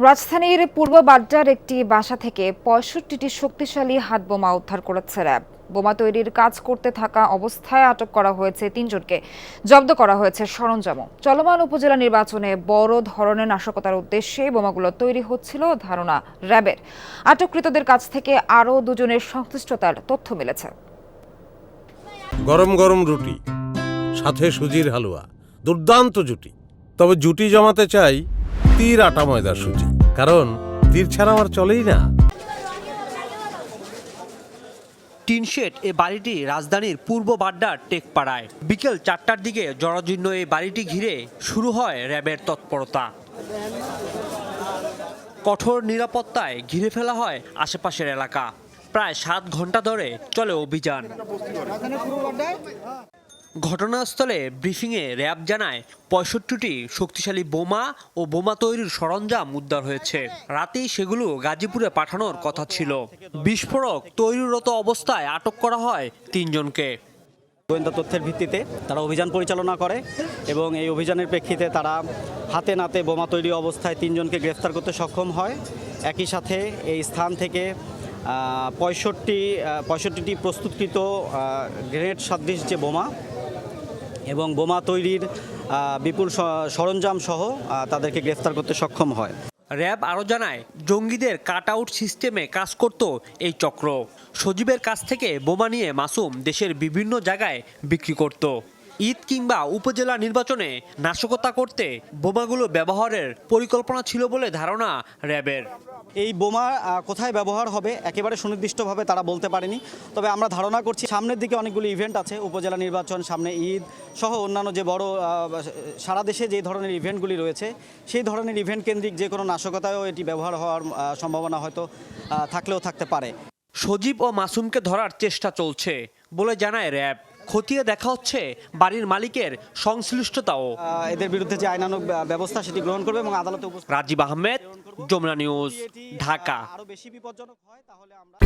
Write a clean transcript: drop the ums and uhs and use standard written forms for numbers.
রাজধানীর পূর্ব বাড্ডার একটি বাসা থেকে ৬৫টি শক্তিশালী হাতবোমা উদ্ধার করেছে র্যাব। বোমা তৈরির কাজ করতে থাকা অবস্থায় আটক করা হয়েছে ৩ জনকে। জব্দ করা হয়েছে সরঞ্জামও। চলমান উপজেলা নির্বাচনে বড় ধরনের নাশকতার উদ্দেশ্যে বোমাগুলো তৈরি হচ্ছিল ধারণা র্যাবের। আটককৃতদের কাছ থেকে আরও ২ জনের সংশ্লিষ্টতার তথ্য মিলেছে। গরম গরম রুটি, সাথে সুজির হালুয়া, দুর্দান্ত জুটি। তবে জুটি জমাতে চাই তীর আটা ময়দার সুজি, কারণ তীর ছাড়া আমার চলেই না। টিনশেড এ বাড়িটি রাজধানীর পূর্ব বাড্ডার টেকপাড়ায়। বিকেল ৪টার দিকে জরাজীর্ণ এই বাড়িটি ঘিরে শুরু হয় র্যাবের তৎপরতা। কঠোর নিরাপত্তায় ঘিরে ফেলা হয় আশেপাশের এলাকা। প্রায় ৭ ঘন্টা ধরে চলে অভিযান। ঘটনাস্থলে ব্রিফিংয়ে র্যাব জানায় ৬৫টি শক্তিশালী বোমা ও বোমা তৈরির সরঞ্জাম উদ্ধার হয়েছে। রাতেই সেগুলো গাজীপুরে পাঠানোর কথা ছিল। বিস্ফোরক তৈরিরত অবস্থায় আটক করা হয় ৩ জনকে। গোয়েন্দা তথ্যের ভিত্তিতে তারা অভিযান পরিচালনা করে এবং এই অভিযানের প্রেক্ষিতে তারা হাতে নাতে বোমা তৈরি অবস্থায় ৩ জনকে গ্রেফতার করতে সক্ষম হয়। একই সাথে এই স্থান থেকে ৬৫টি প্রস্তুতকৃত গ্রেনেড সদৃশ যে বোমা এবং বোমা তৈরির বিপুল সরঞ্জাম সহ তাদেরকে গ্রেফতার করতে সক্ষম হয়। র্যাব আরও জানায়, জঙ্গিদের কাট আউট সিস্টেমে কাজ করত এই চক্র। সজীবের কাছ থেকে বোমা নিয়ে মাসুম দেশের বিভিন্ন জায়গায় বিক্রি করত। ঈদ কিংবা উপজেলা নির্বাচনে নাশকতা করতে বোমাগুলো ব্যবহারের পরিকল্পনা ছিল বলে ধারণা র্যাবের। এই বোমা কোথায় ব্যবহার হবে একেবারে সুনির্দিষ্টভাবে তারা বলতে পারেনি। তবে আমরা ধারণা করছি সামনের দিকে অনেকগুলো ইভেন্ট আছে, উপজেলা নির্বাচন, সামনে ঈদ সহ অন্যান্য যে বড় সারা দেশে যে ধরনের ইভেন্টগুলি রয়েছে সেই ধরনের ইভেন্ট কেন্দ্রিক যে কোনো নাশকতায়ও এটি ব্যবহার হওয়ার সম্ভাবনা হয়তো থাকলেও থাকতে পারে। সজীব ও মাসুমকে ধরার চেষ্টা চলছে বলে জানায় র্যাব। খতিয়ে দেখা হচ্ছে বাড়ির মালিকের সংশ্লিষ্টতাও। এদের বিরুদ্ধে যে আইনানুগ ব্যবস্থা সেটি গ্রহণ করবে এবং আদালতে রাজীব আহমেদ, যমুনা নিউজ, ঢাকা। আরো বেশি বিপজ্জনক হয় তাহলে আমরা